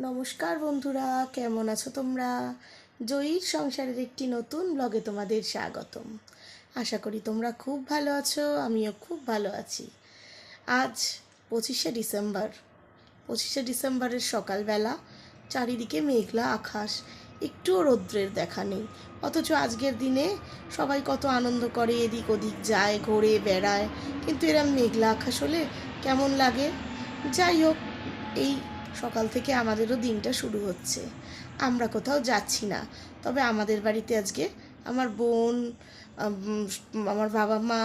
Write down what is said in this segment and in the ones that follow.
নমস্কার বন্ধুরা, কেমন আছো তোমরা? জয়ীর সংসারের একটি নতুন ব্লগে তোমাদের স্বাগতম। আশা করি তোমরা খুব ভালো আছো, আমিও খুব ভালো আছি। আজ 25শে ডিসেম্বর। 25শে ডিসেম্বরের সকালবেলা চারিদিকে মেঘলা আকাশ, একটুও রৌদ্রের দেখা নেই। অথচ আজকের দিনে সবাই কত আনন্দ করে, এদিক ওদিক যায়, ঘোরে বেড়ায়, কিন্তু এরম মেঘলা আকাশ হলে কেমন লাগে? যাই হোক, এই সকাল থেকে আমাদেরও দিনটা শুরু হচ্ছে। আমরা কোথাও যাচ্ছি না, তবে আমাদের বাড়িতে আজকে আমার বোন, আমার বাবা মা,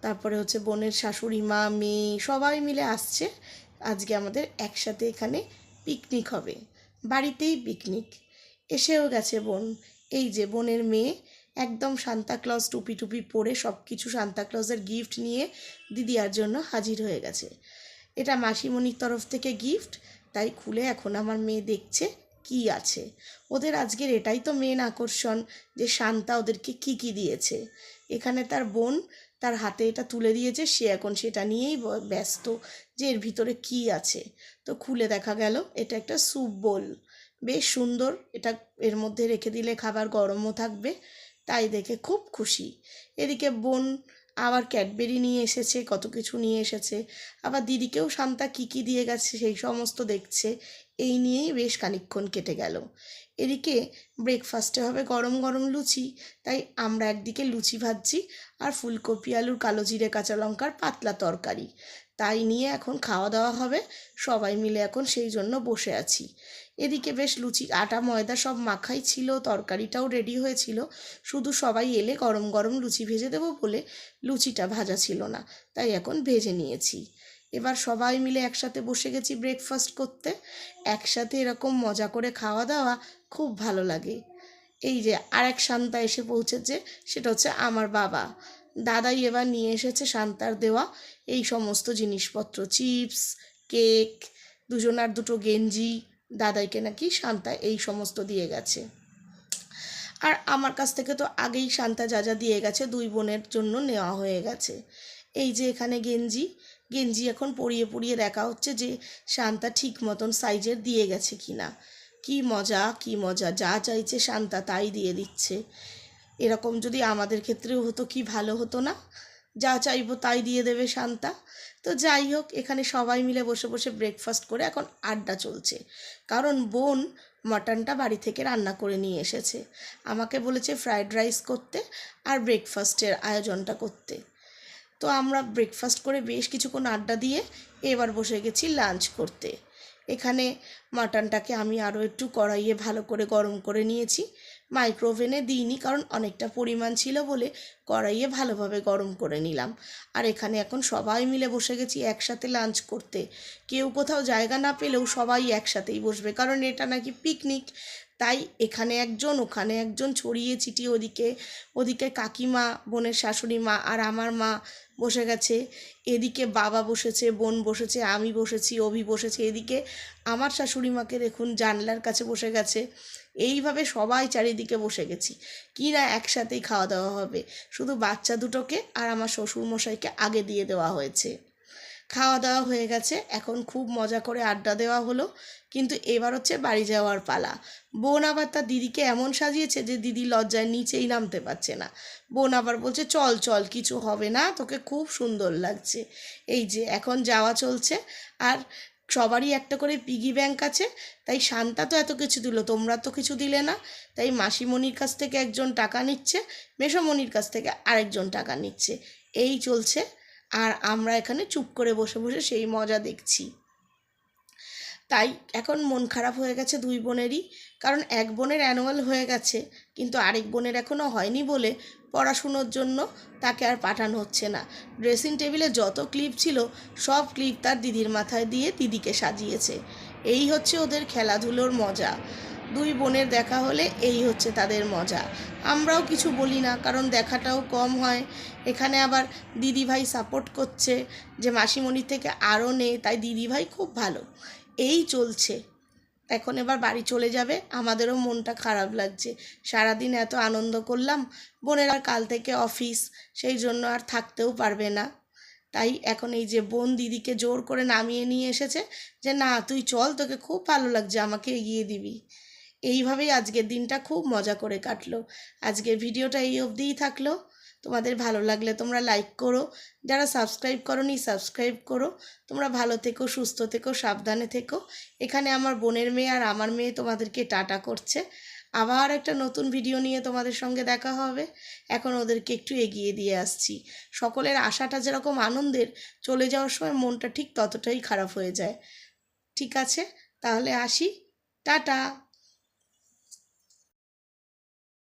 তারপরে হচ্ছে বোনের শাশুড়ি মা, মেয়ে সবাই মিলে আসছে। আজকে আমাদের একসাথে এখানে পিকনিক হবে, বাড়িতেই পিকনিক। এসেও গেছে বোন। এই যে বোনের মেয়ে একদম সান্তাক্লজ টুপি টুপি পরে সব কিছু সান্তাক্লজের গিফট নিয়ে দিদিয়ার জন্য হাজির হয়ে গেছে। এটা মাসিমণির তরফ থেকে গিফট, তাই খুলে এখন আমার মেয়ে দেখছে কি আছে। ওদের আজকের এটাই তো মেন আকর্ষণ, যে শান্তা ওদেরকে কি কি দিয়েছে। এখানে তার বোন তার হাতে এটা তুলে দিয়েছে, সে এখন সেটা নিয়েই ব্যস্ত যে এর ভিতরে কি আছে। তো খুলে দেখা গেল এটা একটা স্যুপ বোল, বেশ সুন্দর। এটা এর মধ্যে রেখে দিলে খাবার গরমও থাকবে, তাই দেখে খুব খুশি। এদিকে বোন আবার ক্যাডবেরি নিয়ে এসেছে, কত কিছু নিয়ে এসেছে। আবার দিদিকেও শান্তা কী কী দিয়ে গেছে সেই সমস্ত দেখছে। এই নিয়েই বেশ খানিকক্ষণ কেটে গেল। এদিকে ব্রেকফাস্টে হবে গরম গরম লুচি, তাই আমরা একদিকে লুচি ভাজছি, আর ফুলকপি আলুর কালো জিরে কাঁচা লঙ্কার পাতলা তরকারি। তাই নিয়ে এখন খাওয়া দাওয়া হবে, সবাই মিলে এখন সেই জন্য বসে আছি। এদিকে বেশ লুচি আটা ময়দা সব মাখাই ছিল, তরকারিটাও রেডি হয়েছিল, শুধু সবাই এলে গরম গরম লুচি ভেজে দেবো বলে লুচিটা ভাজা ছিল না, তাই এখন ভেজে নিয়েছি। এবার সবাই মিলে একসাথে বসে গেছি ব্রেকফাস্ট করতে। একসাথে এরকম মজা করে খাওয়া দাওয়া খুব ভালো লাগে। এই যে আরেক শান্তা এসে পৌঁছেছে, সেটা হচ্ছে আমার বাবা। দাদাই এবার নিয়ে এসেছে শান্তার দেওয়া এই সমস্ত জিনিসপত্র, চিপস, কেক, দুজনার দুটো গেঞ্জি। দাদাইকে নাকি শান্তা এই সমস্ত দিয়ে গেছে। আর আমার কাছ থেকে তো আগেই শান্তা যা যা দিয়ে গেছে দুই বোনের জন্য নেওয়া হয়ে গেছে। এই যে এখানে গেঞ্জি, গেঞ্জি এখন পরিয়ে পরিয়ে দেখা হচ্ছে যে শান্তা ঠিক মতন সাইজের দিয়ে গেছে কি না। কি মজা, কি মজা, যা চাইছে শান্তা তাই দিয়ে দিচ্ছে। এরকম যদি আমাদের ক্ষেত্রেও হতো কি ভালো হতো না? যা চাইবো তাই দিয়ে দেবে শান্তা। তো যাই হোক, এখানে সবাই মিলে বসে বসে ব্রেকফাস্ট করে এখন আড্ডা চলছে। কারণ বোন মাটনটা বাড়ি থেকে রান্না করে নিয়ে এসেছে, আমাকে বলেছে ফ্রায়েড রাইস করতে আর ব্রেকফাস্টের আয়োজনটা করতে। তো আমরা ব্রেকফাস্ট করে বেশ কিছুক্ষণ আড্ডা দিয়ে এবার বসে গেছি লাঞ্চ করতে। এখানে মাটনটাকে আমি আরও একটু কড়াইয়ে ভালো করে গরম করে নিয়েছি, মাইক্রোওভেনে দিইনি কারণ অনেকটা পরিমাণ ছিল বলে কড়াইয়ে ভালোভাবে গরম করে নিলাম। আর এখানে এখন সবাই মিলে বসে গেছি একসাথে লাঞ্চ করতে। কেউ কোথাও জায়গা না পেলেও সবাই একসাথেই বসবে, কারণ এটা নাকি পিকনিক। তাই এখানে একজন ওখানে একজন ছড়িয়ে ছিটিয়ে ওদিকে ওদিকে কাকিমা, বোনের শাশুড়ি মা আর আমার মা বসে গেছে। এদিকে বাবা বসেছে, বোন বসেছে, আমি বসেছি, অভি বসেছে। এদিকে আমার শাশুড়ি মাকে দেখুন জানলার কাছে বসে গেছে। এইভাবে সবাই চারিদিকে বসে গেছি, কি না একসাথেই খাওয়া দাওয়া হবে। শুধু বাচ্চা দুটোকে আর আমার শ্বশুরমশাইকে আগে দিয়ে দেওয়া হয়েছে। খাওয়া দাওয়া হয়ে গেছে, এখন খুব মজা করে আড্ডা দেওয়া হলো। কিন্তু এবার হচ্ছে বাড়ি যাওয়ার পালা। বোন আবার তার দিদিকে এমন সাজিয়েছে যে দিদি লজ্জায় নিচেই নামতে পারছে না। বোন আবার বলছে চল চল, কিছু হবে না, তোকে খুব সুন্দর লাগছে। এই যে এখন যাওয়া চলছে। আর সবারই একটা করে পিগি ব্যাংক আছে, তাই শান্তা তো এত কিছু দিল, তোমরা তো কিছু দিলে না। তাই মাসিমণির কাছ থেকে একজন টাকা নিচ্ছে, মেসোমণির কাছ থেকে আরেকজন টাকা নিচ্ছে। এই চলছে। আর আমরা এখানে চুপ করে বসে বসে সেই মজা দেখছি। তাই এখন মন খারাপ হয়ে গেছে দুই বোনেরই, কারণ এক বোনের অ্যানুয়াল হয়ে গেছে, কিন্তু আরেক বোনের এখনও হয়নি বলে পড়াশুনোর জন্য তাকে আর পাঠানো হচ্ছে না। ড্রেসিং টেবিলে যত ক্লিপ ছিল সব ক্লিপ তার দিদির মাথায় দিয়ে দিদিকে সাজিয়েছে। এই হচ্ছে ওদের খেলাধুলোর মজা। দুই বোনের দেখা হলে এই হচ্ছে তাদের মজা। আমরাও কিছু বলি না, কারণ দেখাটাও কম হয়। এখানে আবার দিদিভাই সাপোর্ট করছে যে মাসিমণির থেকে আরও নে, তাই দিদিভাই খুব ভালো। এই চলছে। এখন এবার বাড়ি চলে যাবে, আমাদেরও মনটা খারাপ লাগছে। সারাদিন এত আনন্দ করলাম, বোনের আর কাল থেকে অফিস, সেই জন্য আর থাকতেও পারবে না। তাই এখন এই যে বোন দিদিকে জোর করে নামিয়ে নিয়ে এসেছে যে না তুই চল, তোকে খুব ভালো লাগছে, আমাকে এগিয়ে দিবি। এইভাবেই আজকের দিনটা খুব মজা করে কাটলো। আজকের ভিডিওটা এই অবধিই থাকলো। তোমাদের ভালো লাগলে তোমরা লাইক করো, যারা সাবস্ক্রাইব করোনি সাবস্ক্রাইব করো। তোমরা ভালো থেকো, সুস্থ থেকো, সাবধানে থেকো। এখানে আমার বোনের মেয়ে আর আমার মেয়ে তোমাদেরকে টাটা করছে। আবার একটা নতুন ভিডিও নিয়ে তোমাদের সঙ্গে দেখা হবে। এখন ওদেরকে একটু এগিয়ে দিয়ে আসছি। সকলের আশাটা যেরকম আনন্দের, চলে যাওয়ার সময় মনটা ঠিক ততটাই খারাপ হয়ে যায়। ঠিক আছে, তাহলে আসি। টাটা।